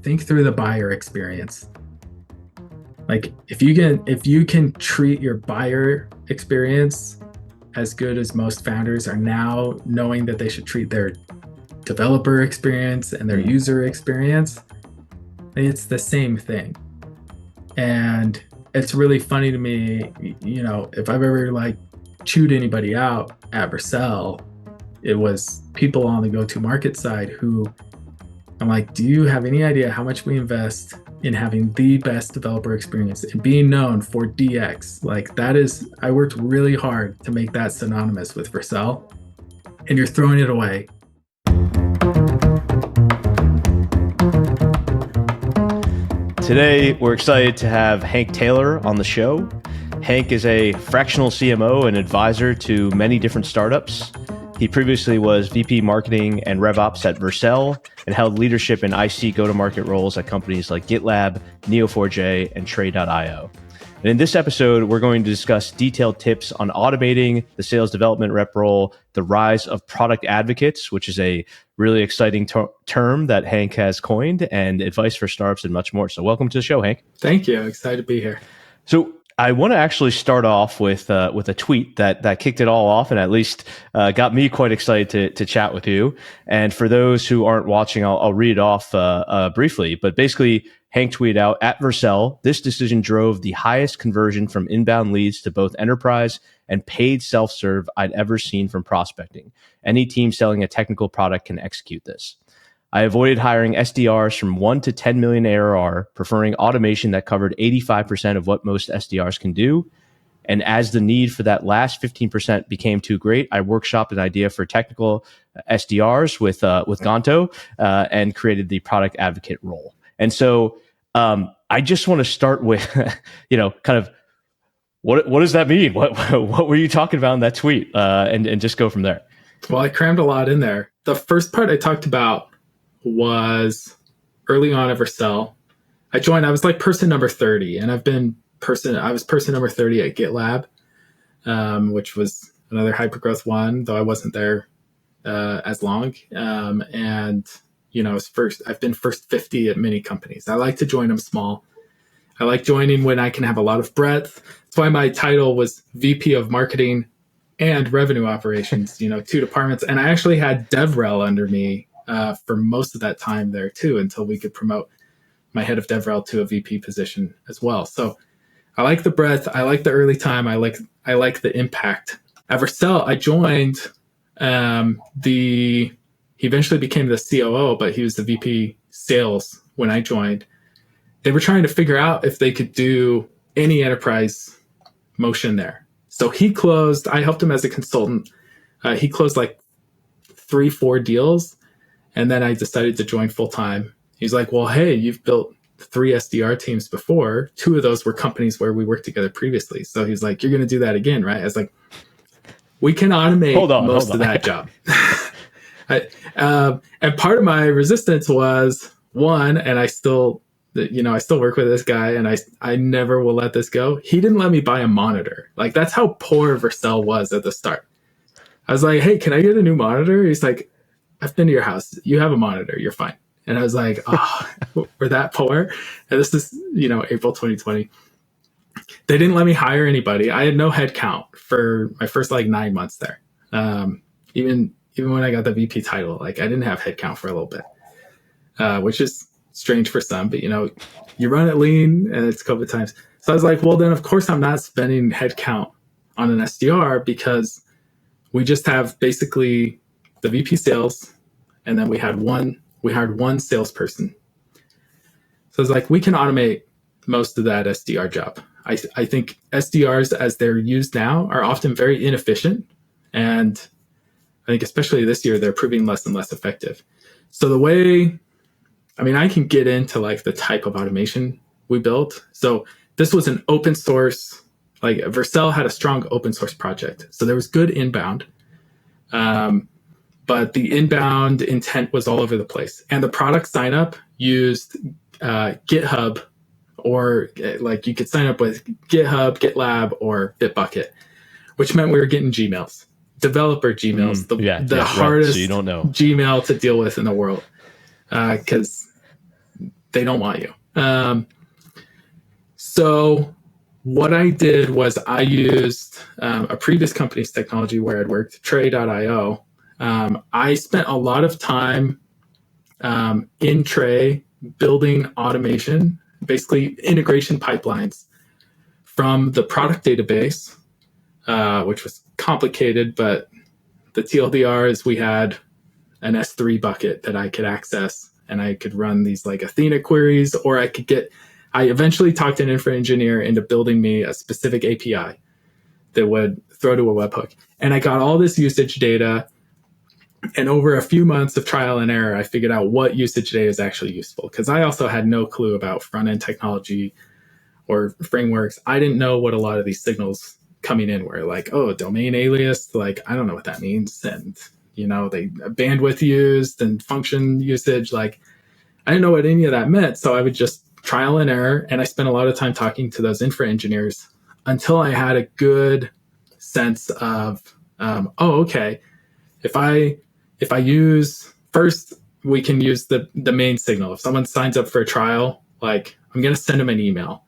think through the buyer experience. Like if you can treat your buyer experience as good as most founders are now, knowing that they should treat their developer experience and their user experience, it's the same thing. And it's really funny to me, if I've ever like chewed anybody out at Vercel, it was people on the go-to-market side who I'm like, do you have any idea how much we invest in having the best developer experience and being known for DX? Like I worked really hard to make that synonymous with Vercel, and you're throwing it away. Today, we're excited to have Hank Taylor on the show. Hank is a fractional CMO and advisor to many different startups. He previously was VP Marketing and RevOps at Vercel and held leadership in IC go-to-market roles at companies like GitLab, Neo4j, and Trade.io. And in this episode, we're going to discuss detailed tips on automating the sales development rep role, the rise of product advocates, which is a really exciting term that Hank has coined, and advice for startups and much more. So welcome to the show, Hank. Thank you. Excited to be here. So I want to actually start off with a tweet that kicked it all off and at least got me quite excited to chat with you. And for those who aren't watching, I'll read it off briefly. But basically, Hank tweeted out, "At Vercel, this decision drove the highest conversion from inbound leads to both enterprise and paid self-serve I'd ever seen from prospecting. Any team selling a technical product can execute this. I avoided hiring SDRs from 1 to 10 million ARR, preferring automation that covered 85% of what most SDRs can do. And as the need for that last 15% became too great, I workshopped an idea for technical SDRs with Gonto and created the product advocate role." And so I just want to start with, kind of what does that mean? What were you talking about in that tweet? And just go from there. Well, I crammed a lot in there. The first part I talked about was early on at Vercel. I was like person number 30, and I was person number 30 at GitLab, which was another hypergrowth one, though I wasn't there as long. I've been first 50 at many companies. I like to join them small. I like joining when I can have a lot of breadth. That's why my title was VP of Marketing and Revenue Operations, 2 departments. And I actually had DevRel under me for most of that time there too, until we could promote my head of DevRel to a VP position as well. So I like the breadth. I like the early time. I like the impact. At Vercel, I joined he eventually became the COO, but he was the VP sales when I joined. They were trying to figure out if they could do any enterprise motion there. So I helped him as a consultant. He closed like 3-4 deals. And then I decided to join full time. He's like, well, hey, you've built 3 SDR teams before. 2 of those were companies where we worked together previously. So he's like, you're going to do that again, right? I was like, we can automate most of that job. And part of my resistance was, one, and I still work with this guy, and I never will let this go. He didn't let me buy a monitor. Like, that's how poor Vercel was at the start. I was like, hey, can I get a new monitor? He's like, I've been to your house. You have a monitor. You're fine. And I was like, oh, we're that poor. And this is, April 2020. They didn't let me hire anybody. I had no headcount for my first 9 months there. Even when I got the VP title, I didn't have headcount for a little bit, which is strange for some, but you run it lean and it's COVID times. So I was like, well, then of course I'm not spending headcount on an SDR, because we just have basically the VP sales, and then we hired one salesperson. So it's like, we can automate most of that SDR job. I think SDRs, as they're used now, are often very inefficient. And I think especially this year, they're proving less and less effective. So I can get into the type of automation we built. So this was an open source, Vercel had a strong open source project. So there was good inbound. But the inbound intent was all over the place. And the product sign up used GitHub, or you could sign up with GitHub, GitLab, or Bitbucket, which meant we were getting Gmails, developer Gmails, the hardest so you don't know. Gmail to deal with in the world. Because they don't want you. So what I did was I used a previous company's technology where I'd worked, Tray.io. I spent a lot of time in Tray building automation, basically integration pipelines from the product database, which was complicated, but the TLDR is we had an S3 bucket that I could access, and I could run these like Athena queries, or I eventually talked an infra engineer into building me a specific API that would throw to a webhook. And I got all this usage data. And over a few months of trial and error, I figured out what usage data is actually useful, because I also had no clue about front end technology or frameworks. I didn't know what a lot of these signals coming in were, like, oh, domain alias, like, I don't know what that means. And, they bandwidth used and function usage, like, I didn't know what any of that meant. So I would just trial and error. And I spent a lot of time talking to those infra engineers until I had a good sense of, okay, if I use first, we can use the main signal. If someone signs up for a trial, like, I'm going to send them an email.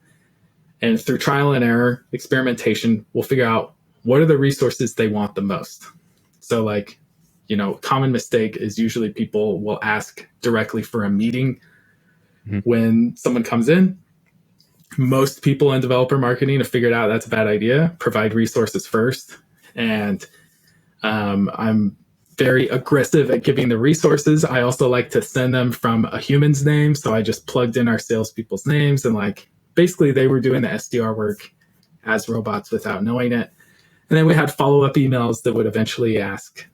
And through trial and error, experimentation, we'll figure out what are the resources they want the most. So like, common mistake is usually people will ask directly for a meeting when someone comes in. Most people in developer marketing have figured out that's a bad idea. Provide resources first. And I'm very aggressive at giving the resources. I also like to send them from a human's name. So I just plugged in our salespeople's names, and like basically they were doing the SDR work as robots without knowing it. And then we had follow-up emails that would eventually ask,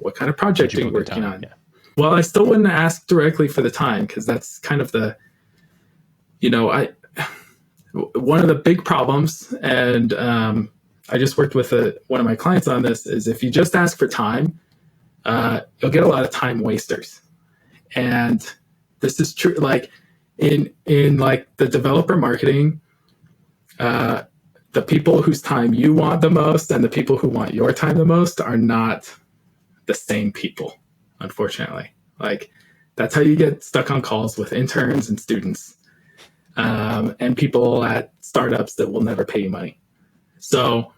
what kind of project are you working on? Yeah. Well, I still wouldn't ask directly for the time, because that's kind of the, one of the big problems, and I just worked with one of my clients on this, is if you just ask for time, you'll get a lot of time wasters. And this is true, like in like the developer marketing, the people whose time you want the most and the people who want your time the most are not the same people, unfortunately. Like, that's how you get stuck on calls with interns and students, and people at startups that will never pay you money. So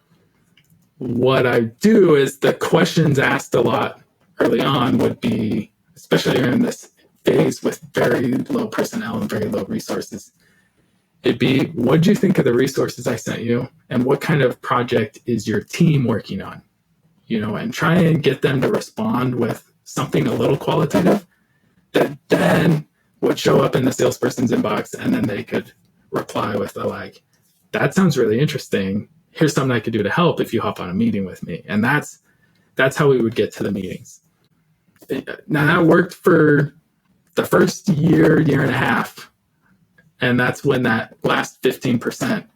what I do is the questions asked a lot early on would be, especially in this phase with very low personnel and very low resources, it'd be, what do you think of the resources I sent you? And what kind of project is your team working on? And try and get them to respond with something a little qualitative that then would show up in the salesperson's inbox, and then they could reply with like, that sounds really interesting. Here's something I could do to help if you hop on a meeting with me. And that's how we would get to the meetings. Now that worked for the first year and a half. And that's when that last 15%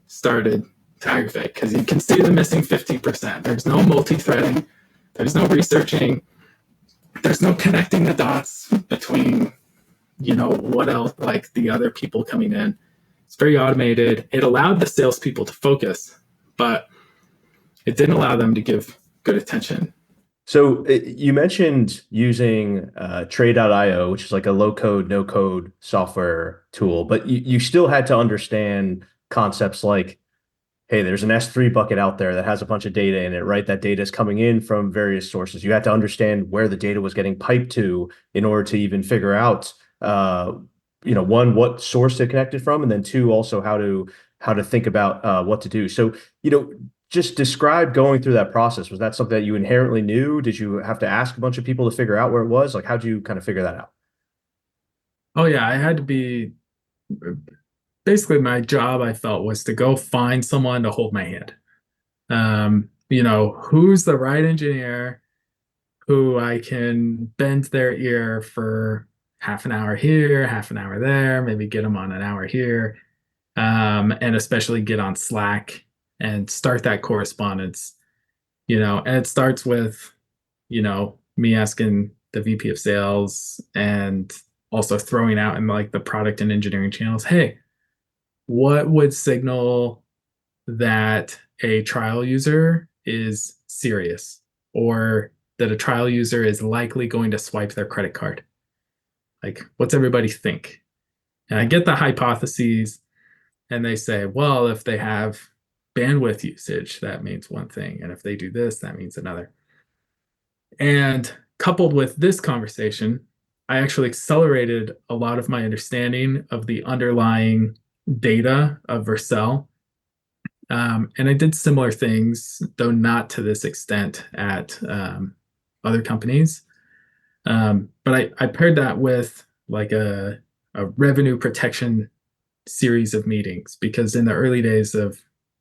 started to aggravate, because you can see the missing 15%. There's no multi-threading. There's no researching. There's no connecting the dots between, what else, like the other people coming in. It's very automated. It allowed the salespeople to focus, but it didn't allow them to give good attention. So you mentioned using Tray.io, which is like a low-code, no-code software tool, but you still had to understand concepts like, hey, there's an S3 bucket out there that has a bunch of data in it, right? That data is coming in from various sources. You had to understand where the data was getting piped to in order to even figure out, one, what source it connected from, and then two, also how to think about what to do. So, just describe going through that process. Was that something that you inherently knew? Did you have to ask a bunch of people to figure out where it was? Like, how'd you kind of figure that out? Oh yeah, I had to be, basically my job, I felt, was to go find someone to hold my hand. Who's the right engineer who I can bend their ear for half an hour here, half an hour there, maybe get them on an hour here, and especially get on Slack and start that correspondence. And it starts with, me asking the VP of sales, and also throwing out in like the product and engineering channels, hey, what would signal that a trial user is serious, or that a trial user is likely going to swipe their credit card? Like, what's everybody think? And I get the hypotheses, and they say, well, if they have bandwidth usage, that means one thing. And if they do this, that means another. And coupled with this conversation, I actually accelerated a lot of my understanding of the underlying data of Vercel. And I did similar things, though not to this extent at other companies. But I paired that with like a revenue protection series of meetings because in the early days of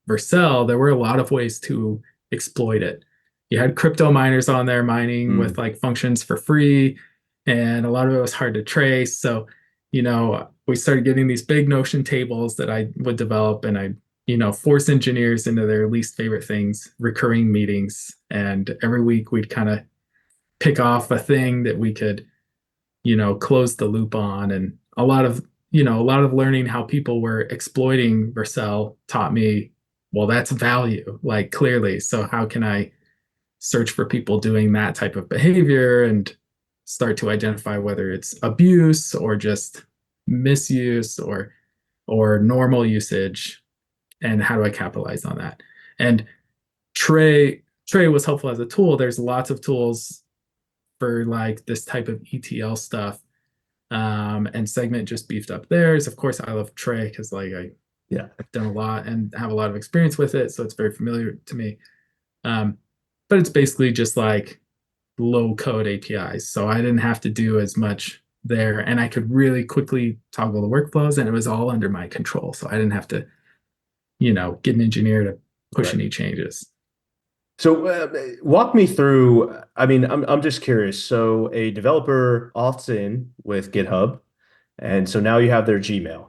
Vercel, there were a lot of ways to exploit it. You had crypto miners on there mining with like functions for free, and a lot of it was hard to trace. So, we started getting these big notion tables that I would develop, and I, force engineers into their least favorite things, recurring meetings. And every week we'd kind of pick off a thing that we could, close the loop on. And a lot of learning how people were exploiting Vercel taught me, well, that's value, like clearly. So how can I search for people doing that type of behavior and start to identify whether it's abuse or just misuse or normal usage, and how do I capitalize on that? And Trey was helpful as a tool. There's lots of tools for like this type of ETL stuff. And Segment just beefed up theirs. Of course, I love Trey because like I've done a lot and have a lot of experience with it, so it's very familiar to me. But it's basically just like low code APIs, so I didn't have to do as much there, and I could really quickly toggle the workflows, and it was all under my control, so I didn't have to, get an engineer to push any changes. So walk me through. I mean, I'm just curious. So a developer opts in with GitHub, and so now you have their Gmail,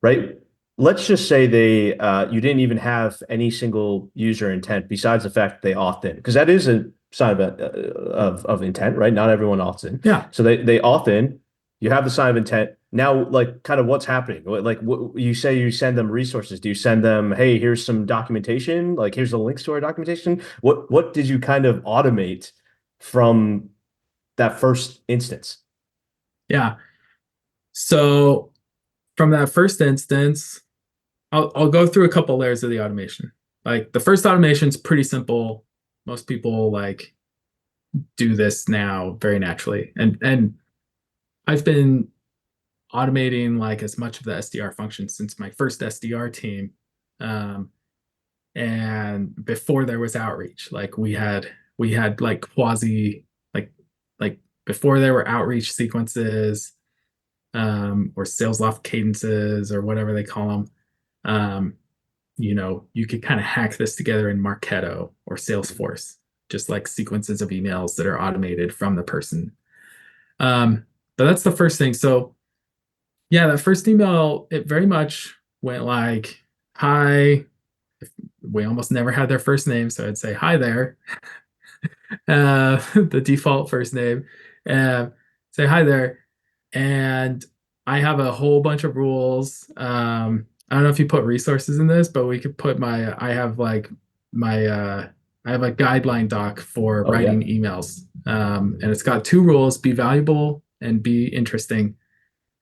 right? Let's just say they you didn't even have any single user intent besides the fact that they opt in, because that is a sign of intent, right? Not everyone opts in. Yeah. So they opt in. You have the sign of intent. Now, like, kind of what's happening? Like, you say you send them resources. Do you send them, hey, here's some documentation? Like, here's the links to our documentation. What did you kind of automate from that first instance? Yeah. So from that first instance, I'll go through a couple layers of the automation. Like the first automation is pretty simple. Most people like do this now very naturally. And I've been automating like as much of the SDR function since my first SDR team. And before there was outreach, like we had like quasi like before there were outreach sequences, or sales loft cadences or whatever they call them. Um, you could kind of hack this together in Marketo or Salesforce, just like sequences of emails that are automated from the person. But that's the first thing. So yeah, that first email, it very much went like, hi. We almost never had their first name, so I'd say hi there, the default first name, say hi there, and I have a whole bunch of rules. I don't know if you put resources in this, but we could put I have like my I have a guideline doc for Oh yeah. writing emails, and it's got two rules: be valuable and be interesting.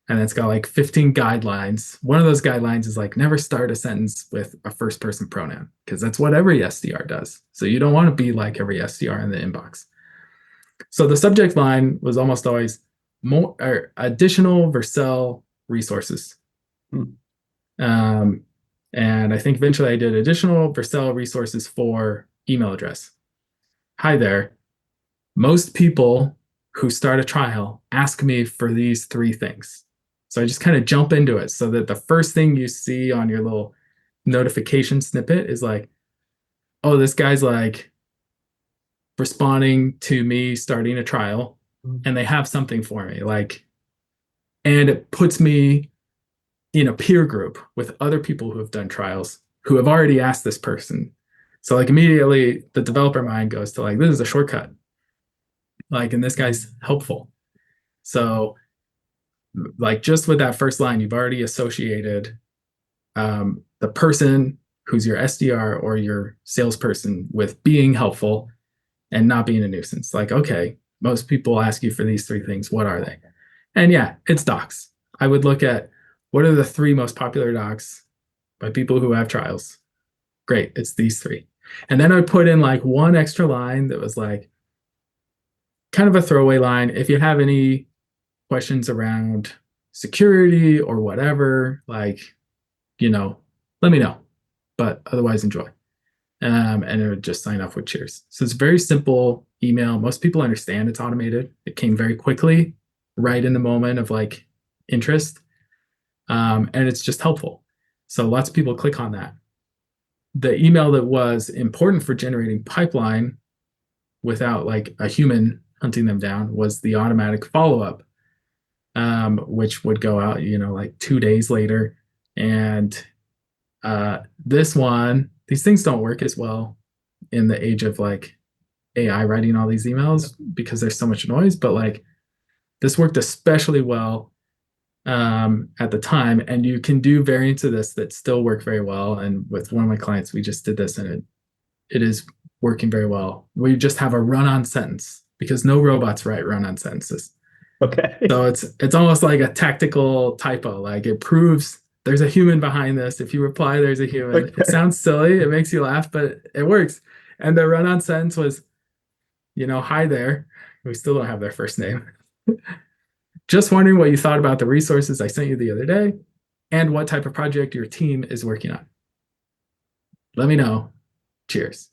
And it's got like 15 guidelines. One of those guidelines is like never start a sentence with a first person pronoun because that's what every SDR does. So you don't want to be like every SDR in the inbox. So the subject line was almost always more or additional Vercel resources. Hmm. And I think eventually I did additional Vercel resources for email address. Hi there. Most people who start a trial ask me for these three things. So I just kind of jump into it so that the first thing you see on your little notification snippet is like, oh, this guy's like responding to me starting a trial and they have something for me. Like, and it puts me in a peer group with other people who have done trials who have already asked this person. So like immediately the developer mind goes to like, this is a shortcut. Like, and this guy's helpful. So like just with that first line, you've already associated the person who's your SDR or your salesperson with being helpful and not being a nuisance. Like, okay, most people ask you for these three things. What are they? And yeah, it's docs. I would look at what are the three most popular docs by people who have trials. Great, it's these three. And then I would put in like one extra line that was like kind of a throwaway line. If you have any questions around security or whatever, like, let me know. But otherwise, enjoy. And it would just sign off with cheers. So it's a very simple email. Most people understand it's automated. It came very quickly, right in the moment of like interest. And it's just helpful. So lots of people click on that. The email that was important for generating pipeline without like a human hunting them down was the automatic follow-up, which would go out, like 2 days later. And these things don't work as well in the age of like AI writing all these emails because there's so much noise, but like this worked especially well at the time. And you can do variants of this that still work very well. And with one of my clients, we just did this and it is working very well. We just have a run-on sentence because no robots write run-on sentences. Okay. So it's almost like a tactical typo. Like it proves there's a human behind this. If you reply, there's a human. Okay. It sounds silly, it makes you laugh, but it works. And the run-on sentence was, hi there. We still don't have their first name. Just wondering what you thought about the resources I sent you the other day and what type of project your team is working on. Let me know. Cheers.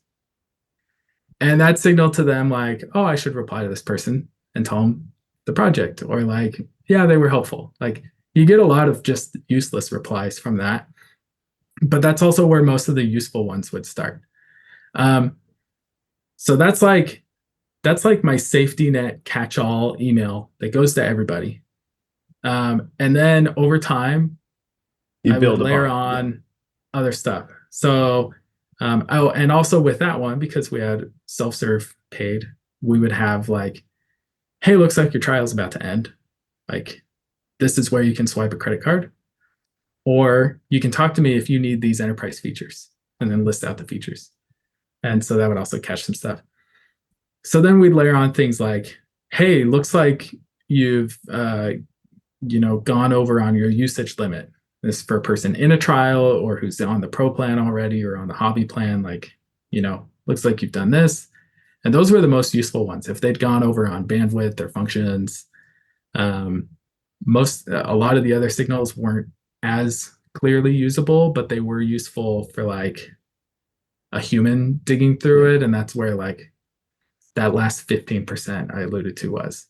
And that signaled to them like, oh, I should reply to this person and tell them the project, or like, yeah, they were helpful. Like you get a lot of just useless replies from that, but that's also where most of the useful ones would start. So that's like my safety net catch-all email that goes to everybody. And then over time, You I would build layer upon it. Yeah. on other stuff. So, and also with that one, because we had self-serve paid, we would have like, hey, looks like your trial's about to end. Like, this is where you can swipe a credit card, or you can talk to me if you need these enterprise features, and then list out the features. And so that would also catch some stuff. So then we'd layer on things like, hey, looks like you've gone over on your usage limit. This is for a person in a trial or who's on the pro plan already or on the hobby plan. Like, looks like you've done this. And those were the most useful ones. If they'd gone over on bandwidth or functions, um, a lot of the other signals weren't as clearly usable, but they were useful for like a human digging through it. And that's where like that last 15% I alluded to was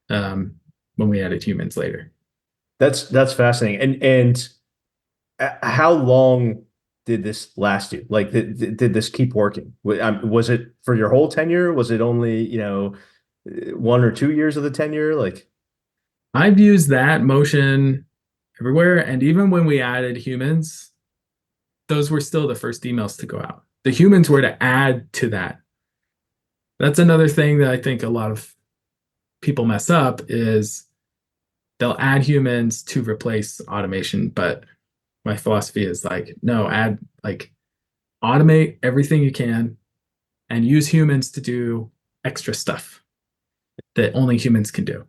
when we added humans later. That's fascinating. And how long did this last you? Like, did this keep working? Was it for your whole tenure? Was it only, 1 or 2 years of the tenure? Like, I've used that motion everywhere. And even when we added humans, those were still the first emails to go out. The humans were to add to that. That's another thing that I think a lot of people mess up is they'll add humans to replace automation. But my philosophy is like, no, add like automate everything you can and use humans to do extra stuff that only humans can do.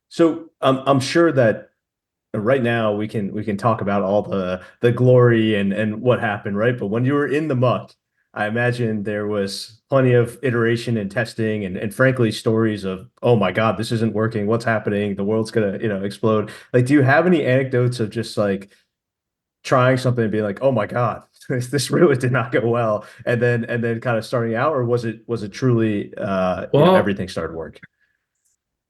so I'm sure that right now we can talk about all the glory and what happened, right? But when you were in the muck, I imagine there was plenty of iteration and testing and frankly stories of, oh my God, this isn't working. What's happening? The world's gonna, explode. Like, do you have any anecdotes of just like trying something and being like, oh my God, this really did not go well, and then kind of starting out, or was it truly Well, everything started working?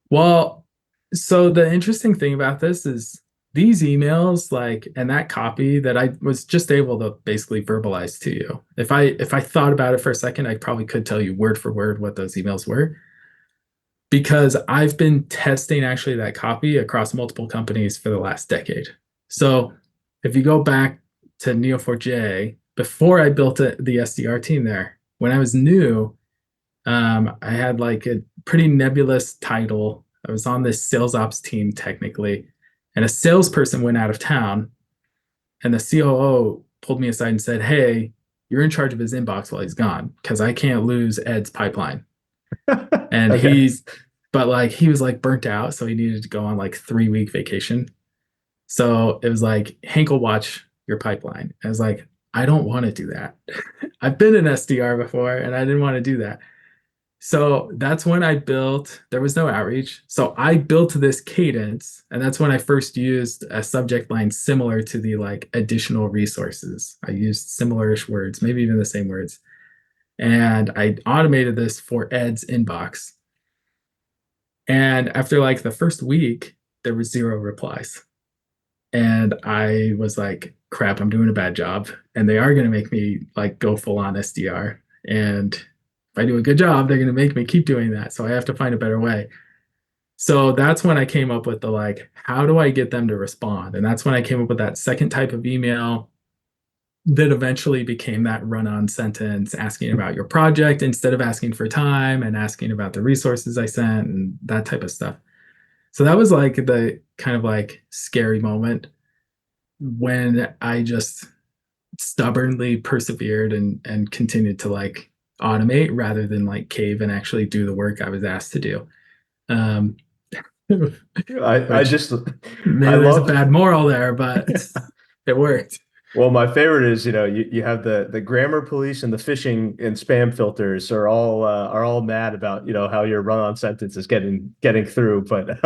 well, so the interesting thing about this is these emails, like, and that copy that I was just able to basically verbalize to you. If I thought about it for a second, I probably could tell you word for word what those emails were because I've been testing actually that copy across multiple companies for the last decade. So if you go back to Neo4j, before I built the SDR team there, when I was new, I had like a pretty nebulous title. I was on this sales ops team technically, and a salesperson went out of town, and the COO pulled me aside and said, "Hey, you're in charge of his inbox while he's gone because I can't lose Ed's pipeline." And Okay. but like he was like burnt out, so he needed to go on like 3 week vacation. So it was like, Hank will watch your pipeline. I was like, I don't want to do that. I've been an SDR before and I didn't want to do that. So that's when I built, there was no outreach. So I built this cadence, and that's when I first used a subject line similar to the like additional resources. I used similar-ish words, maybe even the same words. And I automated this for Ed's inbox. And after like the first week, there was zero replies. And I was like, crap, I'm doing a bad job. And they are going to make me like go full on SDR. And if I do a good job, they're going to make me keep doing that. So I have to find a better way. So that's when I came up with the like, how do I get them to respond? And that's when I came up with that second type of email that eventually became that run-on sentence asking about your project instead of asking for time and asking about the resources I sent and that type of stuff. So that was like the kind of like scary moment when I just stubbornly persevered and continued to like automate rather than like cave and actually do the work I was asked to do. Um, I which just I maybe there's a love. bad moral there, but it worked. Well, my favorite is, you have the grammar police and the phishing and spam filters are all mad about, how your run-on sentence is getting through, but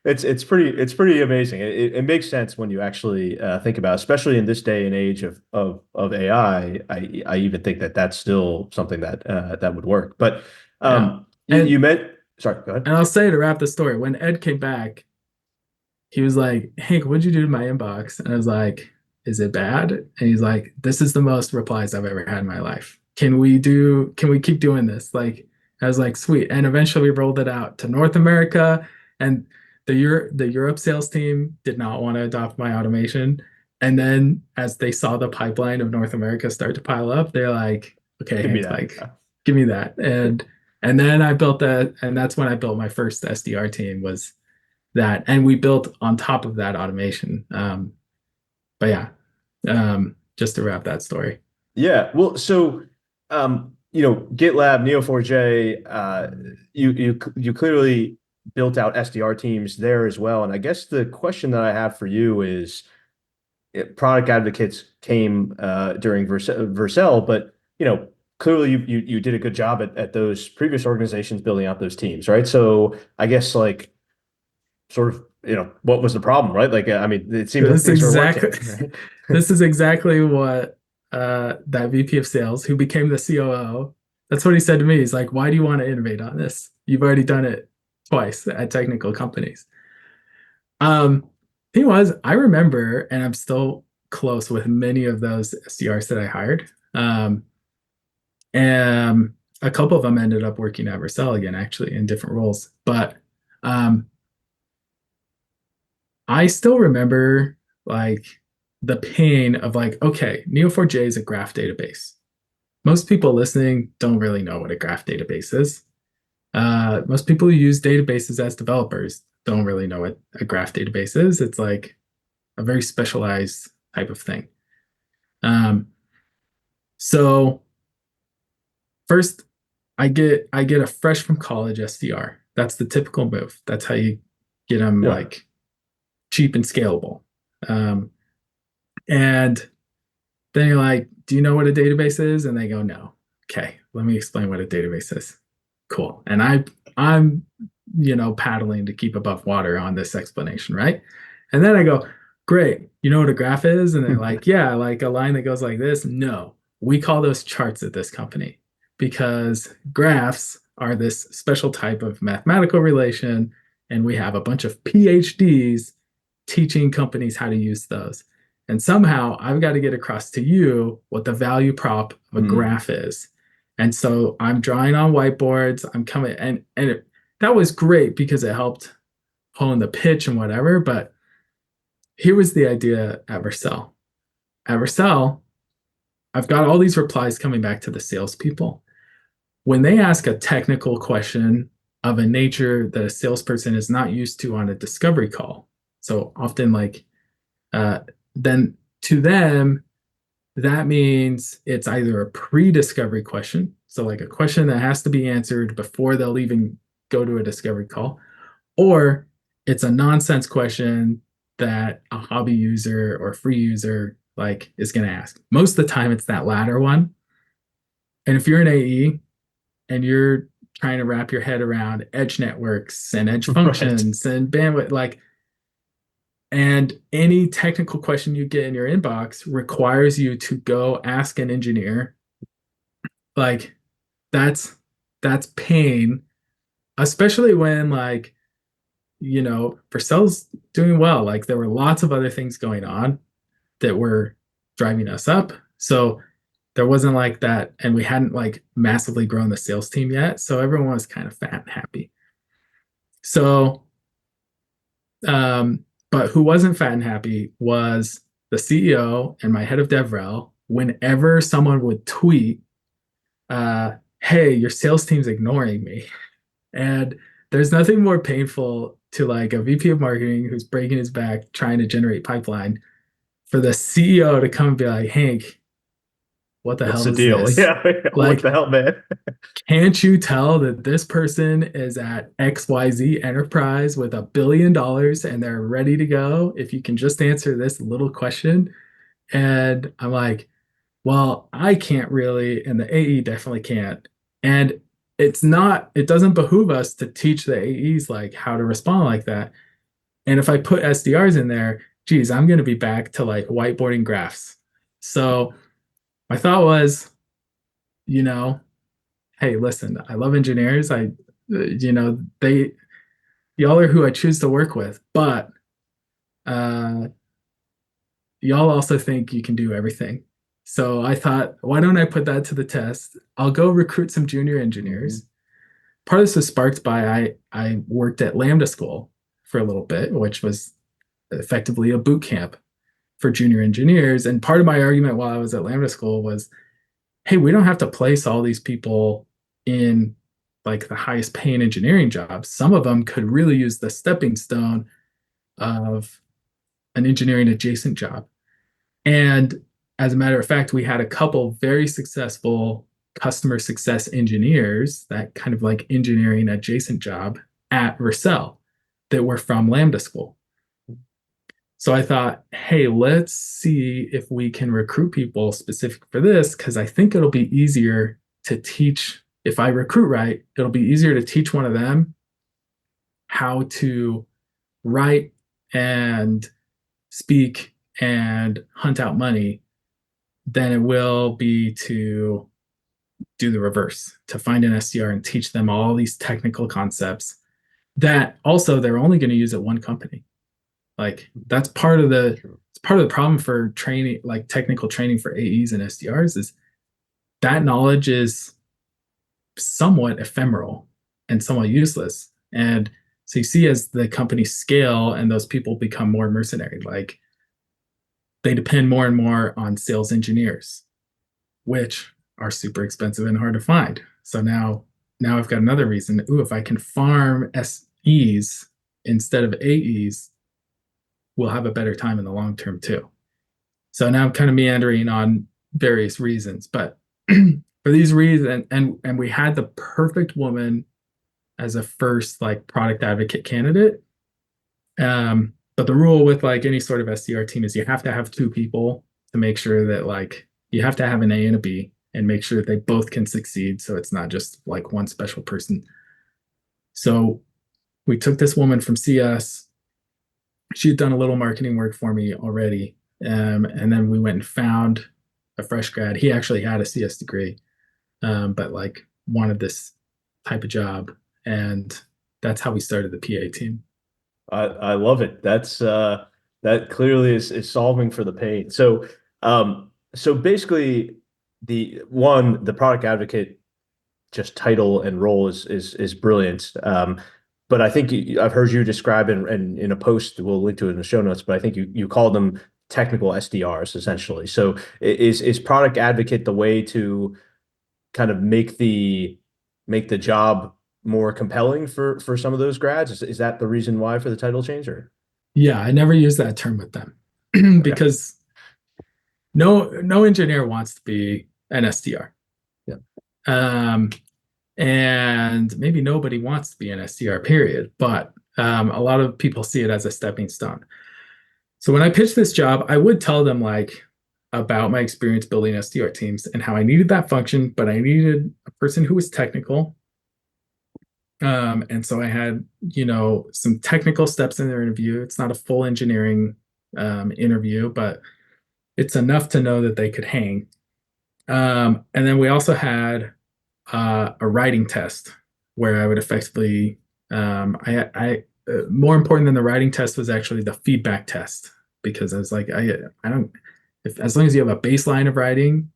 it's pretty amazing. It makes sense when you actually think about it, especially in this day and age of AI. I even think that that's still something that would work. But Yeah. you meant, sorry, go ahead. And I'll say to wrap the story, when Ed came back, he was like, Hank, what'd you do to my inbox? And I was like, is it bad? And he's like, this is the most replies I've ever had in my life. Can we keep doing this? Like, I was like, sweet. And eventually we rolled it out to North America, and the Europe sales team did not want to adopt my automation. And then as they saw the pipeline of North America start to pile up, they're like, okay, Give me Hank, that. like, give me that. And then I built that, and that's when I built my first SDR team was that, and we built on top of that automation. But yeah, just to wrap that story. Yeah. Well, so GitLab, Neo4j, you clearly built out SDR teams there as well. And I guess the question that I have for you is, product advocates came during Vercel, but clearly you did a good job at those previous organizations building out those teams, right? So I guess like sort of, what was the problem, right? Like, I mean, it seems like This things were exactly working, right? this is exactly what that VP of sales who became the COO, that's what he said to me. He's like, why do you want to innovate on this? You've already done it twice at technical companies. Um, I remember, and I'm still close with many of those SDRs that I hired. And a couple of them ended up working at Vercel again, actually, in different roles. But um, I still remember like the pain of like, okay, Neo4j is a graph database. Most people listening don't really know what a graph database is. Most people who use databases as developers don't really know what a graph database is. It's like a very specialized type of thing. Um, so first, I get a fresh from college SDR. That's the typical move. That's how you get them Yeah. like cheap and scalable. Um, and then you're like, do you know what a database is? And they go, no. Okay, let me explain what a database is. Cool. And I'm paddling to keep above water on this explanation, right? And then I go, great. You know what a graph is? And they're like, yeah, like a line that goes like this. No, we call those charts at this company because graphs are this special type of mathematical relation. And we have a bunch of PhDs teaching companies how to use those. And somehow I've got to get across to you what the value prop of a Mm. graph is. And so I'm drawing on whiteboards. I'm coming, that was great because it helped hone the pitch and whatever. But here was the idea at Vercel. At Vercel, I've got all these replies coming back to the salespeople. When they ask a technical question of a nature that a salesperson is not used to on a discovery call, so often like uh, then to them that means it's either a pre-discovery question, so like a question that has to be answered before they'll even go to a discovery call, or it's a nonsense question that a hobby user or free user like is going to ask. Most of the time, it's that latter one. And if you're an AE and you're trying to wrap your head around edge networks and edge Right. functions and bandwidth, like, and any technical question you get in your inbox requires you to go ask an engineer, like that's pain, especially when like, Vercel's doing well. Like there were lots of other things going on that were driving us up. So there wasn't like that, and we hadn't like massively grown the sales team yet. So everyone was kind of fat and happy. So, but who wasn't fat and happy was the CEO and my head of DevRel. Whenever someone would tweet, "Hey, your sales team's ignoring me," and there's nothing more painful to like a VP of marketing who's breaking his back trying to generate pipeline for the CEO to come and be like, "Hank, what the What's hell the is deal? this? Yeah. What Like, the hell, man? can't you tell that this person is at XYZ Enterprise with $1 billion and they're ready to go if you can just answer this little question?" And I'm like, well, I can't really, and the AE definitely can't. And it doesn't behoove us to teach the AEs like how to respond like that. And if I put SDRs in there, geez, I'm going to be back to like whiteboarding graphs. So my thought was, you know, hey, listen, I love engineers. Y'all are who I choose to work with, but uh, y'all also think you can do everything. So I thought, why don't I put that to the test? I'll go recruit some junior Mm-hmm. engineers. Part of this was sparked by I worked at Lambda School for a little bit, which was effectively a boot camp for junior engineers. And part of my argument while I was at Lambda School was, hey, we don't have to place all these people in like the highest paying engineering jobs. Some of them could really use the stepping stone of an engineering adjacent job. And as a matter of fact, we had a couple very successful customer success engineers, that kind of like engineering adjacent job at Vercel, that were from Lambda School. So I thought, hey, let's see if we can recruit people specific for this, because I think it'll be easier to teach. If I recruit right, it'll be easier to teach one of them how to write and speak and hunt out money than it will be to do the reverse, to find an SDR and teach them all these technical concepts that also they're only going to use at one company. Like that's part of the True. it's part of the problem for training, like technical training for AEs and SDRs, is that knowledge is somewhat ephemeral and somewhat useless. And so you see as the companies scale and those people become more mercenary, like they depend more and more on sales engineers, which are super expensive and hard to find. So now I've got another reason. Ooh, if I can farm SEs instead of AEs, we'll have a better time in the long term too. So now I'm kind of meandering on various reasons, but for these reasons, and we had the perfect woman as a first like product advocate candidate. But the rule with like any sort of SDR team is you have to have two people to make sure that like you have to have an A and a B and make sure that they both can succeed. So it's not just like one special person. So we took this woman from CS. She had done a little marketing work for me already. And then we went and found a fresh grad. He actually had a CS degree, but like wanted this type of job. And that's how we started the PA team. I love it. That clearly is solving for the pain. So basically the product advocate just title and role is brilliant. But I think I've heard you describe in a post, we'll link to it in the show notes, but I think you called them technical SDRs essentially. So is product advocate the way to kind of make the job more compelling for some of those grads? Is that the reason why for the title change or? Yeah, I never use that term with them Okay. because no engineer wants to be an SDR. Yeah. Um, And maybe nobody wants to be an SDR, period. But a lot of people see it as a stepping stone. So when I pitched this job, I would tell them like about my experience building SDR teams and how I needed that function, but I needed a person who was technical. And so I had, some technical steps in their interview. It's not a full engineering interview, but it's enough to know that they could hang. And then we also had a writing test where I would effectively, more important than the writing test was actually the feedback test because I was like, I don't, if as long as you have a baseline of writing,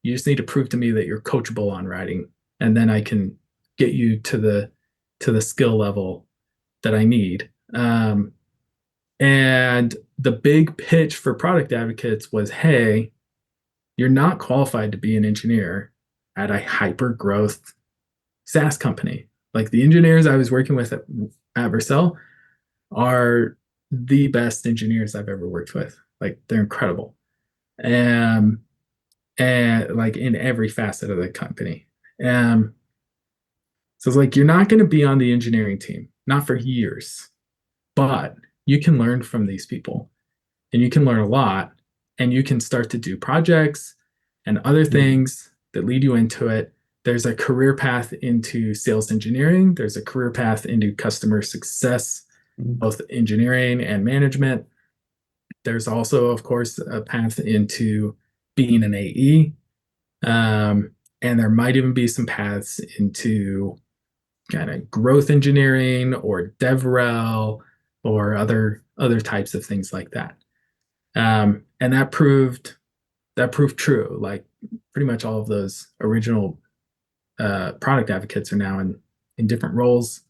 you just need to prove to me that you're coachable on writing, and then I can get you to the skill level that I need. And the big pitch for product advocates was, hey, you're not qualified to be an engineer at a hyper growth SaaS company. Like the engineers I was working with at Vercel are the best engineers I've ever worked with. Like they're incredible. Um, and like in every facet of the company. So it's like you're not going to be on the engineering team, not for years, but you can learn from these people and you can learn a lot and you can start to do projects and other things that lead you into it. There's a career path into sales engineering, there's a career path into customer success, both engineering and management. There's also, of course, a path into being an AE. And there might even be some paths into kind of growth engineering or DevRel or other types of things like that. And that proved true. Like pretty much all of those original product advocates are now in different roles.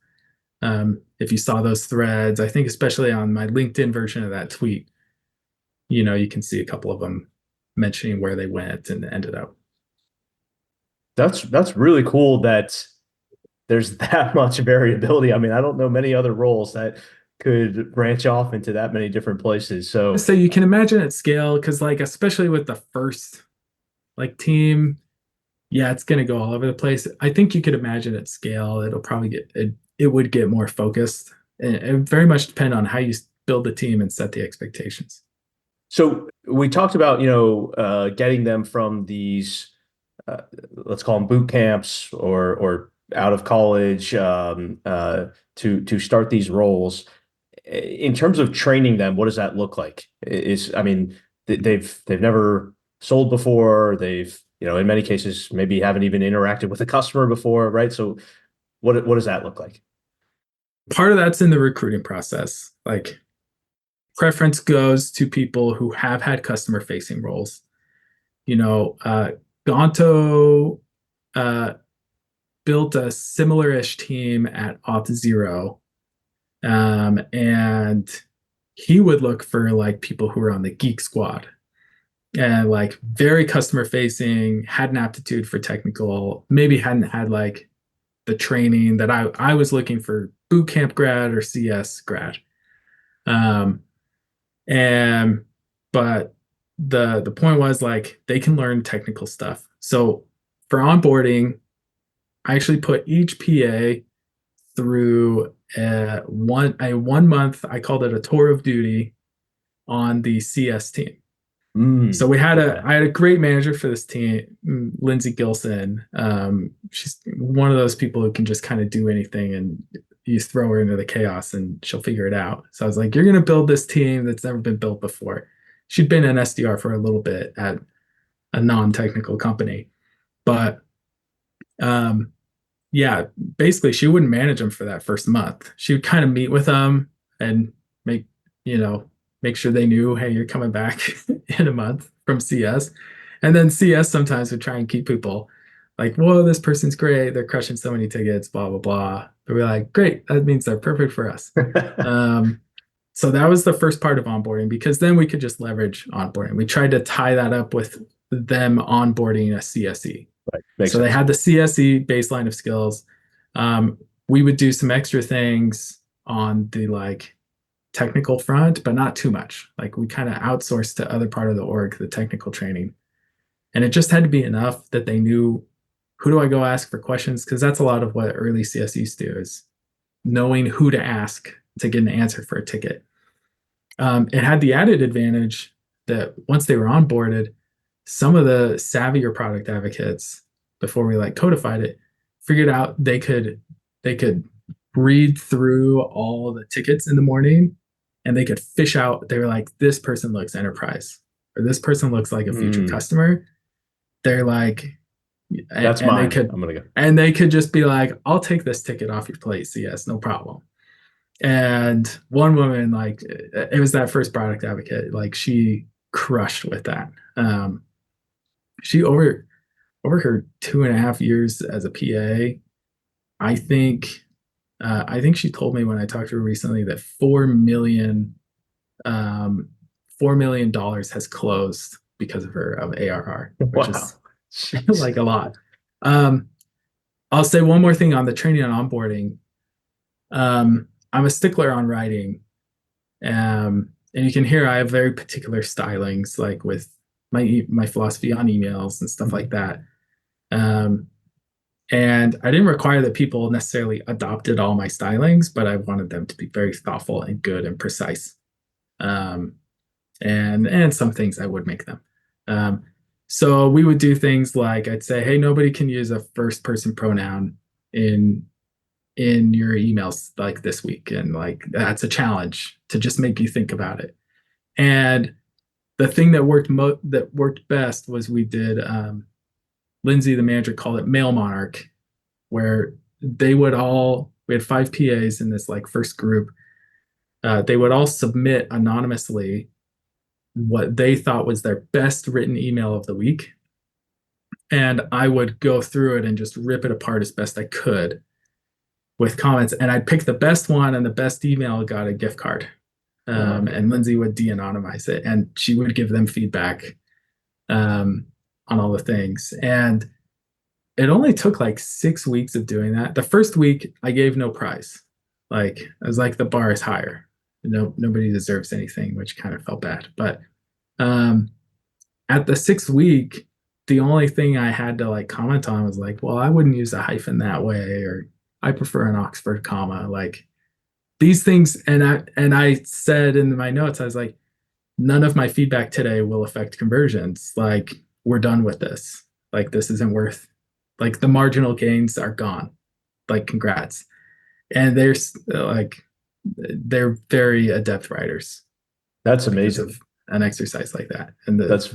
If you saw those threads, I think especially on my LinkedIn version of that tweet, you can see a couple of them mentioning where they went and ended up. That's really cool that there's that much variability. I mean, I don't know many other roles that could branch off into that many different places. So So you can imagine at scale, because like especially with the first like team, yeah, it's gonna go all over the place. I think you could imagine at scale, it'll probably it would get more focused. And it would very much depend on how you build the team and set the expectations. So we talked about, getting them from these, uh, let's call them boot camps or out of college, to start these roles. In terms of training them, what does that look like? I mean, they've never sold before. They've, in many cases, maybe haven't even interacted with a customer before, right? So what does that look like? Part of that's in the recruiting process. Like preference goes to people who have had customer facing roles. Gonto uh, built a similar-ish team at Auth0. And he would look for like people who were on the geek squad and like very customer facing, had an aptitude for technical, maybe hadn't had like the training that I was looking for, boot camp grad or CS grad. Um, and but the point was like they can learn technical stuff. So for onboarding, I actually put each PA through a 1 month, I called it a tour of duty on the CS team. So Okay. I had a great manager for this team, Lindsay Gilson. She's one of those people who can just kind of do anything and you throw her into the chaos and she'll figure it out. So I was like, you're going to build this team that's never been built before. She'd been an SDR for a little bit at a non-technical company, but um, yeah, basically she wouldn't manage them for that first month. She would kind of meet with them and make, you know, make sure they knew, hey, you're coming back in a month from CS. And then CS sometimes would try and keep people like, whoa, this person's great. They're crushing so many tickets, blah, blah, blah. But we're like, great, that means they're perfect for us. Um, so that was the first part of onboarding because then we could just leverage onboarding. We tried to tie that up with them onboarding a CSE. Right. Makes So they sense. had the CSE baseline of skills. We would do some extra things on the like technical front, but not too much. Like we kind of outsourced to other part of the org the technical training, and it just had to be enough that they knew who do I go ask for questions? Because that's a lot of what early CSEs do, is knowing who to ask to get an answer for a ticket. It had the added advantage that once they were onboarded, some of the savvier product advocates, before we like codified it, figured out they could read through all the tickets in the morning, and they could fish out. They were like, this person looks enterprise, or this person looks like a future customer. They're like, That's and they mine. could I'm gonna go. and they could just be like, I'll take this ticket off your plate, CS, no problem. And one woman, like, it was that first product advocate, like she crushed with that. She over her 2.5 years as a PA, I think I think she told me when I talked to her recently that um, $4 million has closed because of her of ARR, which Wow. is Jeez. like a lot. Um, I'll say one more thing on the training and onboarding. I'm a stickler on writing, and you can hear I have very particular stylings, like with my philosophy on emails and stuff like that. Um, and I didn't require that people necessarily adopted all my stylings, but I wanted them to be very thoughtful and good and precise. Um, and some things I would make them. Um, so we would do things like I'd say, hey, nobody can use a first person pronoun in your emails like this week, and like that's a challenge to just make you think about it. And the thing that worked best was we did Lindsay, the manager, called it Mail Monarch, where we had 5 PAs in this like first group. They would all submit anonymously what they thought was their best written email of the week. And I would go through it and just rip it apart as best I could with comments. And I'd pick the best one, and the best email got a gift card. And Lindsay would de-anonymize it, and she would give them feedback on all the things. And it only took like 6 weeks of doing that. The first week, I gave no prize. Like I was like, the bar is higher. Nobody deserves anything, which kind of felt bad. But um, at the 6th week, the only thing I had to like comment on was like, well, I wouldn't use a hyphen that way, or I prefer an Oxford comma. Like these things, and I said in my notes, I was like, none of my feedback today will affect conversions. Like we're done with this. Like this isn't worth. Like the marginal gains are gone. Like congrats. And they're very adept writers That's because amazing. of an exercise like that. And That's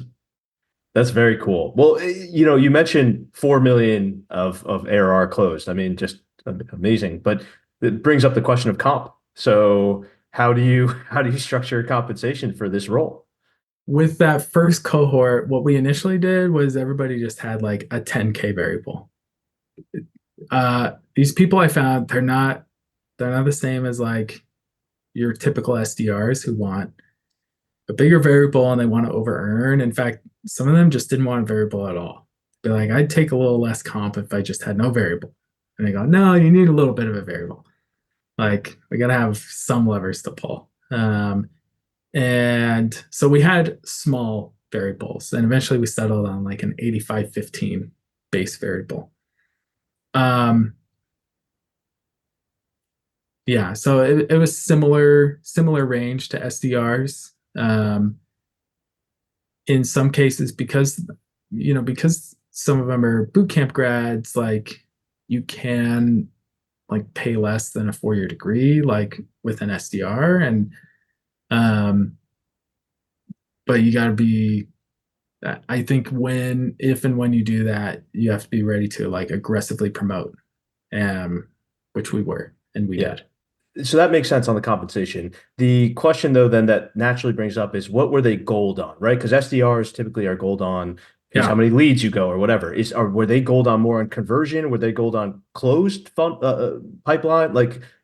That's very cool. Well, you mentioned 4 million of ARR closed. I mean, just amazing. But it brings up the question of comp. So how do you structure compensation for this role? with that first cohort, what we initially did was everybody just had like a 10K variable. These people I found, they're not the same as like your typical SDRs who want a bigger variable and they want to over earn. In fact, some of them just didn't want a variable at all. Be like, I'd take a little less comp if I just had no variable. And they go, no, you need a little bit of a variable. Like we got to have some levers to pull. And so we had small variables, and eventually we settled on like an 85-15 base variable. Um, yeah, so it was similar range to SDRs. In some cases, because some of them are boot camp grads, like you can like pay less than a 4-year degree, like with an SDR, and um, but you got to be. I think if and when you do that, you have to be ready to like aggressively promote, which we were and we Yeah. did. So that makes sense on the compensation. The question, though, then that naturally brings up is what were they gold on, right? Because SDRs typically are gold on is how Yeah, many leads you go or whatever. Were they gold on more on conversion? Were they gold on closed pipeline?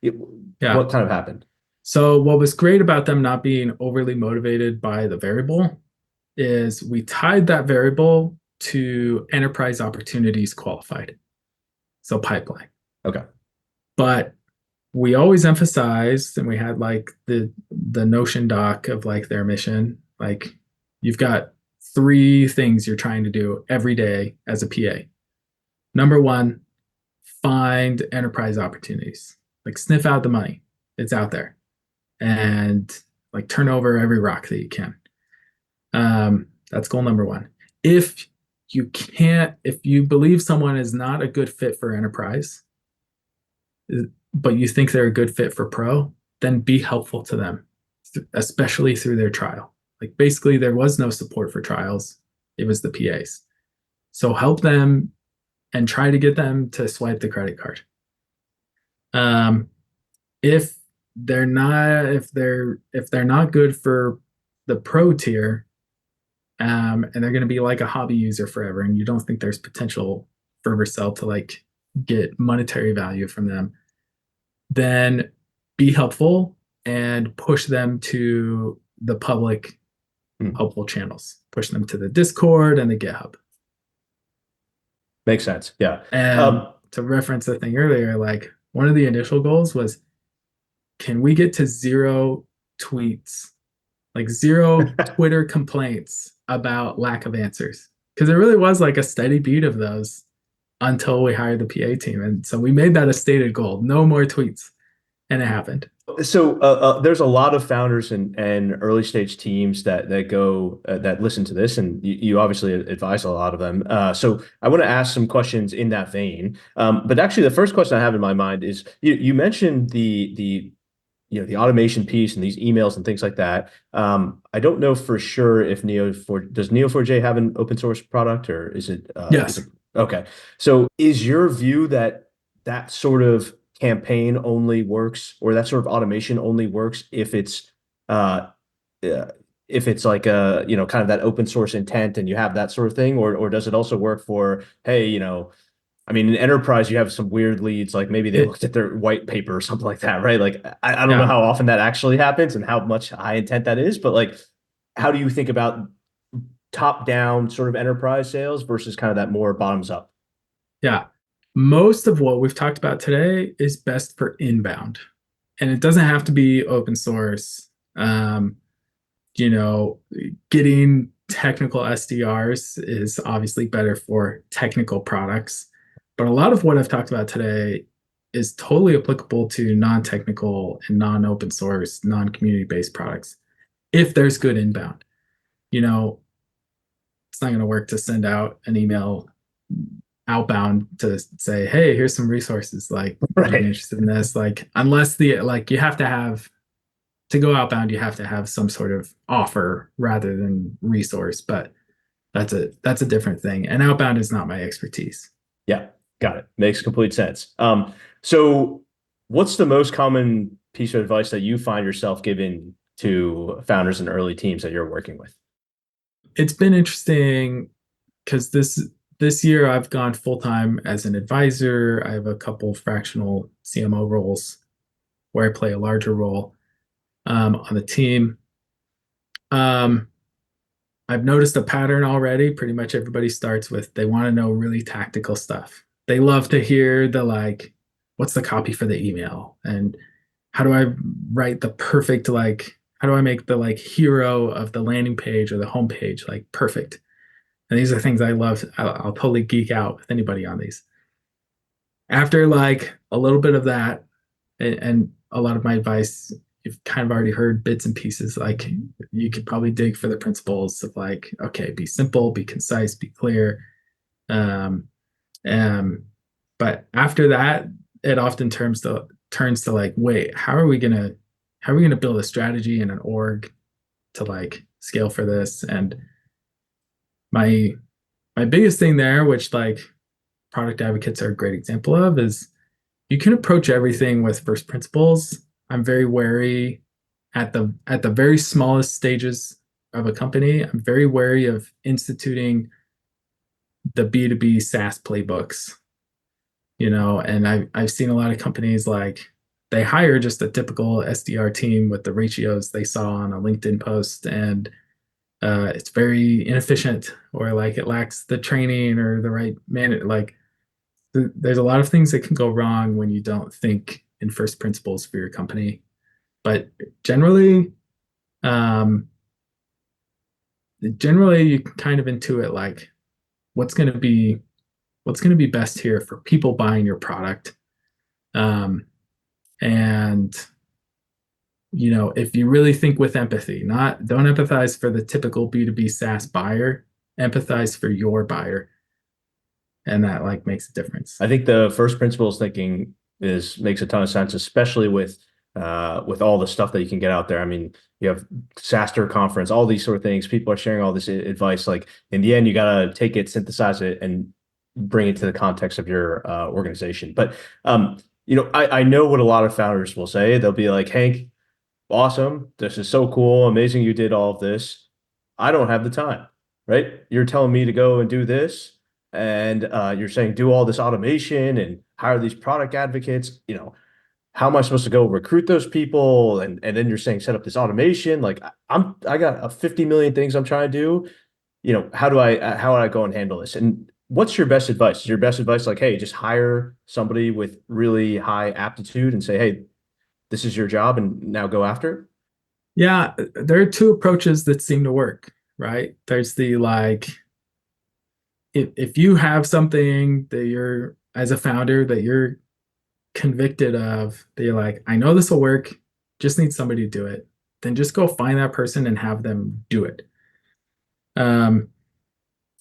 yeah. What kind of happened? So what was great about them not being overly motivated by the variable is we tied that variable to enterprise opportunities qualified, so pipeline. Okay. But we always emphasized, and we had like the Notion doc of like their mission, like you've got 3 things you're trying to do every day as a PA. Number one, find enterprise opportunities. Like sniff out the money. It's out there. And like turn over every rock that you can. That's goal number one. If if you believe someone is not a good fit for enterprise, but you think they're a good fit for pro, then be helpful to them, especially through their trial. Like basically, there was no support for trials, it was the PAs. So help them and try to get them to swipe the credit card. Um, if if they're not good for the pro tier, and they're going to be like a hobby user forever, and you don't think there's potential for Vercel to like get monetary value from them, then be helpful and push them to the public helpful channels. Push them to the Discord and the GitHub. Makes sense. Yeah. And to reference the thing earlier, like one of the initial goals was, can we get to zero tweets, like zero Twitter complaints about lack of answers? Because there really was like a steady beat of those until we hired the PA team. And so we made that a stated goal, no more tweets. And it happened. So there's a lot of founders and early stage teams that go that listen to this, and you obviously advise a lot of them. So I want to ask some questions in that vein. But actually, the first question I have in my mind is you mentioned the the automation piece and these emails and things like that. I don't know for sure if does Neo4j have an open source product, or is it? Yes. Okay. So is your view that that sort of campaign only works, or that sort of automation only works uh, if it's like a, kind of that open source intent and you have that sort of thing, or does it also work for, hey, I mean, in enterprise, you have some weird leads, like maybe they looked at their white paper or something like that, right? Like, I don't know Yeah. how often that actually happens and how much high intent that is, but like, how do you think about top down sort of enterprise sales versus kind of that more bottoms up? Yeah. Most of what we've talked about today is best for inbound, and it doesn't have to be open source. Um, you know, getting technical SDRs is obviously better for technical products, but a lot of what I've talked about today is totally applicable to non-technical and non-open source, non-community based products. If there's good inbound, you know, it's not going to work to send out an email outbound to say, hey, here's some resources, like would you be Right. interested in this? Like unless the like you have to have to go outbound, you have to have some sort of offer rather than resource, but that's a different thing, and outbound is not my expertise. Yeah, got it. Makes complete sense. So what's the most common piece of advice that you find yourself giving to founders and early teams that you're working with? It's been interesting because this year I've gone full time as an advisor. I have a couple fractional CMO roles where I play a larger role on the team. um, I've noticed a pattern already. Pretty much everybody starts with they want to know really tactical stuff. They love to hear the like, what's the copy for the email? And how do I write the perfect, like, how do I make the like hero of the landing page or the home page like perfect? And these are things I love. I'll totally geek out with anybody on these. After like a little bit of that, and a lot of my advice, you've kind of already heard bits and pieces. Like you could probably dig for the principles of like, okay, be simple, be concise, be clear. Um, um, but after that, it often turns to like, wait, how are we gonna build a strategy and an org to like scale for this? And my my biggest thing there, which like product advocates are a great example of, is you can approach everything with first principles. I'm very wary at the very smallest stages of a company. I'm very wary of instituting the B2B SaaS playbooks, and I've seen a lot of companies like they hire just a typical SDR team with the ratios they saw on a LinkedIn post, and it's very inefficient, or like it lacks the training or the right man. Like there's a lot of things that can go wrong when you don't think in first principles for your company. But generally, um, generally you kind of intuit like what's going to be what's going to be best here for people buying your product. And if you really think with empathy, not don't empathize for the typical B2B SaaS buyer, empathize for your buyer. And that like makes a difference. I think the first principles thinking makes a ton of sense, especially with all the stuff that you can get out there. I mean, you have SaaStr conference, all these sort of things. People are sharing all this advice. Like in the end, you got to take it, synthesize it, and bring it to the context of your organization. But I know what a lot of founders will say. They'll be like, Hank, awesome. This is so cool. Amazing you did all of this. I don't have the time, right? You're telling me to go and do this, and you're saying do all this automation and hire these product advocates. How am I supposed to go recruit those people? And then you're saying set up this automation. Like I got 50 million things I'm trying to do. How do I go and handle this? And what's your best advice? Is your best advice like, hey, just hire somebody with really high aptitude and say, hey, this is your job and now go after it? Yeah, there are two approaches that seem to work, right? There's the like, if you have something that you're, as a founder, that you're convicted of, that you're like, I know this will work, just need somebody to do it, then just go find that person and have them do it. Um,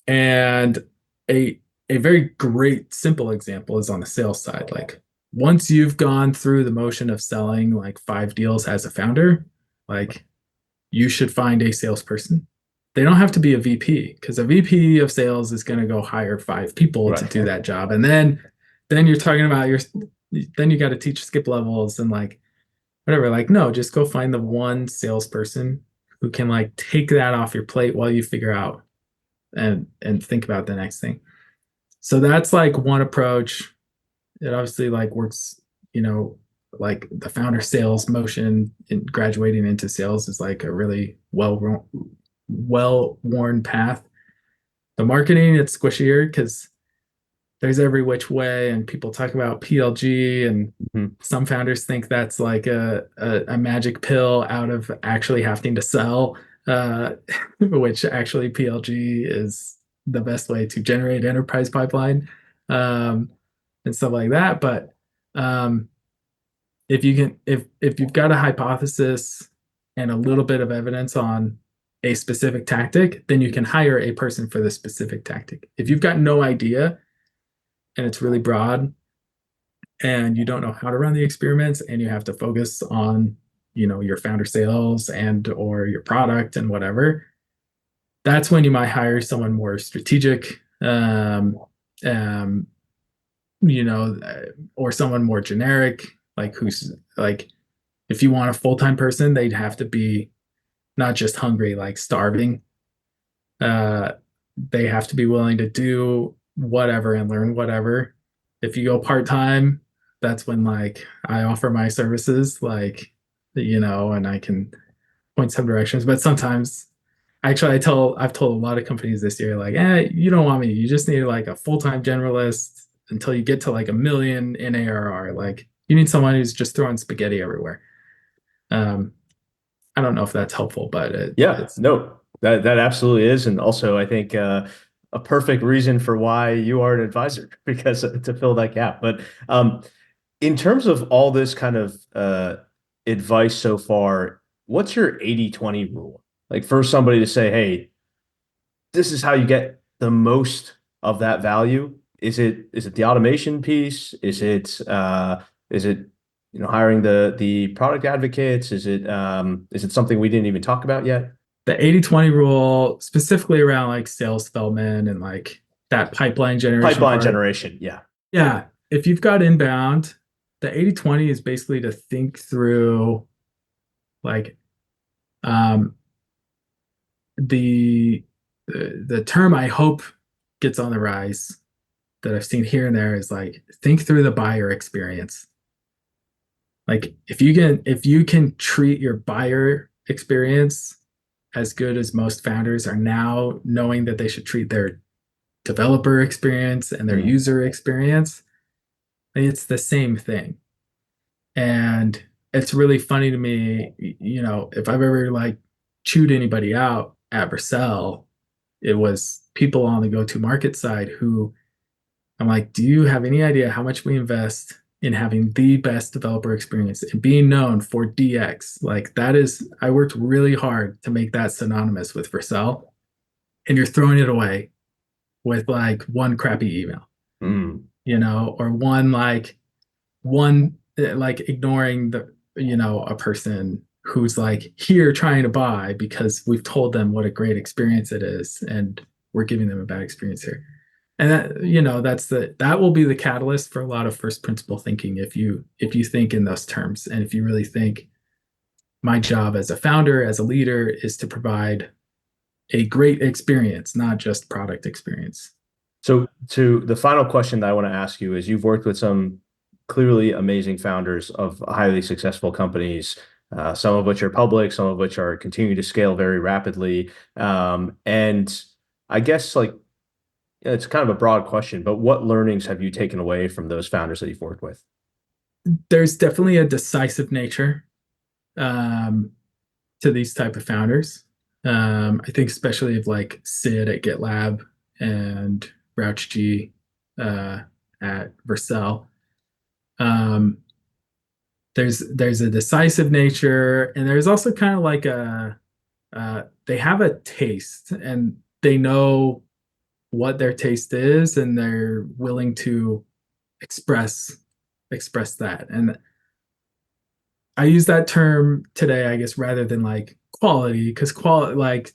and a very great simple example is on the sales side. Like once you've gone through the motion of selling like 5 deals as a founder, like you should find a salesperson. They don't have to be a VP because a VP of sales is going to go hire 5 people to do that job. And then you're talking about then you got to teach skip levels and like whatever. Like, no, just go find the one salesperson who can like take that off your plate while you figure out and think about the next thing. So that's like one approach. It obviously like works, like the founder sales motion in graduating into sales is like a really well worn path. The marketing, it's squishier because there's every which way, and people talk about PLG, and some founders think that's like a magic pill out of actually having to sell, which actually PLG is the best way to generate enterprise pipeline, and stuff like that. But if you've got a hypothesis and a little bit of evidence on a specific tactic, then you can hire a person for the specific tactic. If you've got no idea and it's really broad and you don't know how to run the experiments and you have to focus on your founder sales and or your product and whatever, that's when you might hire someone more strategic, um, or someone more generic, like who's like, if you want a full-time person, they'd have to be not just hungry, like starving. Uh, they have to be willing to do whatever and learn whatever. If you go part-time, that's when like I offer my services, like, and I can point some directions. But sometimes actually I've told a lot of companies this year, like, you don't want me. You just need like a full-time generalist until you get to like 1 million in ARR. Like you need someone who's just throwing spaghetti everywhere. Um, I don't know if that's helpful, but Yeah, it's no, that absolutely is. And also I think a perfect reason for why you are an advisor because to fill that gap. But in terms of all this kind of advice so far, what's your 80/20 rule? Like for somebody to say, hey, this is how you get the most of that value. Is it the automation piece? Is it hiring the product advocates? Is it something we didn't even talk about yet? the 80/20 rule specifically around like sales development and like that pipeline generation Pipeline part. generation, yeah. Yeah. If you've got inbound, the 80/20 is basically to think through like um, the the term I hope gets on the rise that I've seen here and there is like think through the buyer experience. Like if you can treat your buyer experience as good as most founders are now knowing that they should treat their developer experience and their user experience, it's the same thing. And it's really funny to me, if I've ever like chewed anybody out at Vercel, it was people on the go-to market side who I'm like, do you have any idea how much we invest in having the best developer experience and being known for DX? Like that is, I worked really hard to make that synonymous with Vercel, and you're throwing it away with like one crappy email, Mm. or like ignoring a person who's like here trying to buy because we've told them what a great experience it is and we're giving them a bad experience here. And that will be the catalyst for a lot of first principle thinking if you think in those terms, and if you really think my job as a founder, as a leader, is to provide a great experience, not just product experience. So, to the final question that I want to ask you is, you've worked with some clearly amazing founders of highly successful companies, some of which are public, some of which are continuing to scale very rapidly. And I guess like it's kind of a broad question, but what learnings have you taken away from those founders that you've worked with? There's definitely a decisive nature um, to these type of founders. I think especially of like Sid at GitLab and Rauch G at Vercel. Um, there's a decisive nature, and there's also kind of like they have a taste, and they know what their taste is, and they're willing to express express that. And I use that term today, I guess, rather than like quality, because quality, like,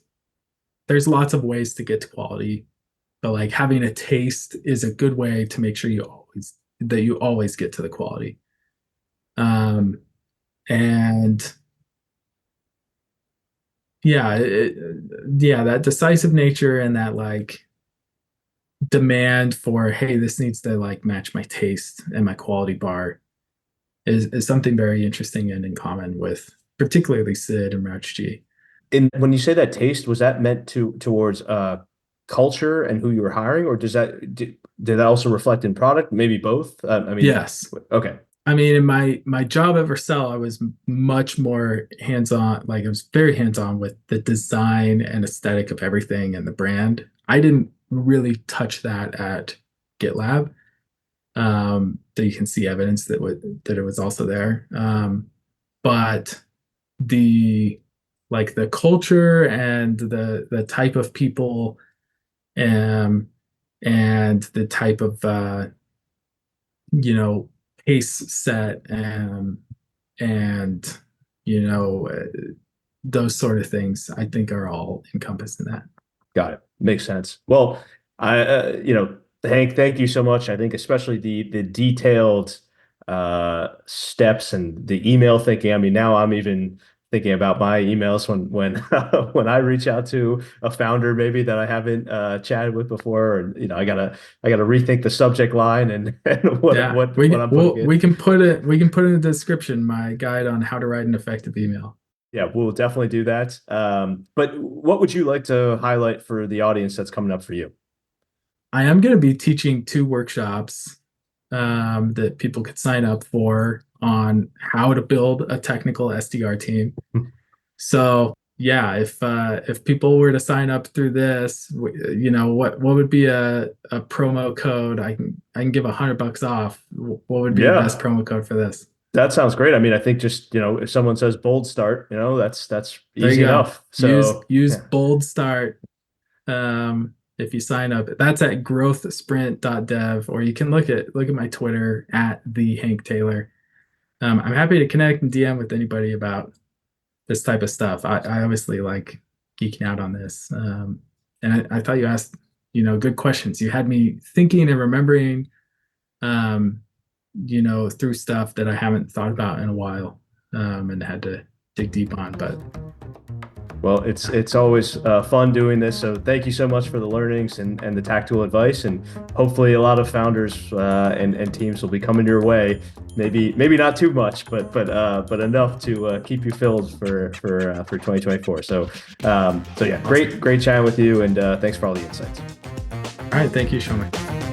there's lots of ways to get to quality, but like having a taste is a good way to make sure you always get to the quality. Um, and yeah, yeah, that decisive nature and that like demand for, hey, this needs to like match my taste and my quality bar is something very interesting and in common with particularly Sid and Rauch G. And when you say that taste, was that meant towards culture and who you were hiring, or did that also reflect in product? Maybe both. I mean, Yes. okay, I mean, in my job at Vercel, I was much more hands-on. Like I was very hands-on with the design and aesthetic of everything and the brand. I didn't really touch that at GitLab. That you can see evidence that it was also there. But the the culture and the type of people, um, and the type of you know pace set, and you know uh, those sort of things, I think, are all encompassed in that. got it. Makes sense. Well, Hank, thank you so much. I think especially the detailed steps and the email thinking. I mean, now I'm even thinking about my emails when when I reach out to a founder maybe that I haven't chatted with before, and I gotta rethink the subject line and, and what Yeah, what what I'm putting in. we can put in the description my guide on how to write an effective email. Yeah, we'll definitely do that. But what would you like to highlight for the audience that's coming up for you? I am going to be teaching two workshops that people could sign up for on how to build a technical SDR team. So yeah, if people were to sign up through this, what would be a promo code? I can give $100 off. What would be the best Yeah, promo code for this? that sounds great. I mean, I think just, if someone says bold start, that's There you easy go. enough. Use So use yeah, bold start if you sign up. That's at growthsprint.dev, or you can look at my Twitter at the Hank Taylor. I'm happy to connect and DM with anybody about this type of stuff. I obviously like geeking out on this. And I thought you asked, good questions. You had me thinking and remembering, um, through stuff that I haven't thought about in a while, and had to dig deep on. But well, it's always fun doing this. So thank you so much for the learnings and the tactical advice. And hopefully a lot of founders and teams will be coming your way. Maybe not too much, but enough to keep you filled for 2024. So yeah, awesome. great chatting with you, and thanks for all the insights. All right. Thank you, Shomer.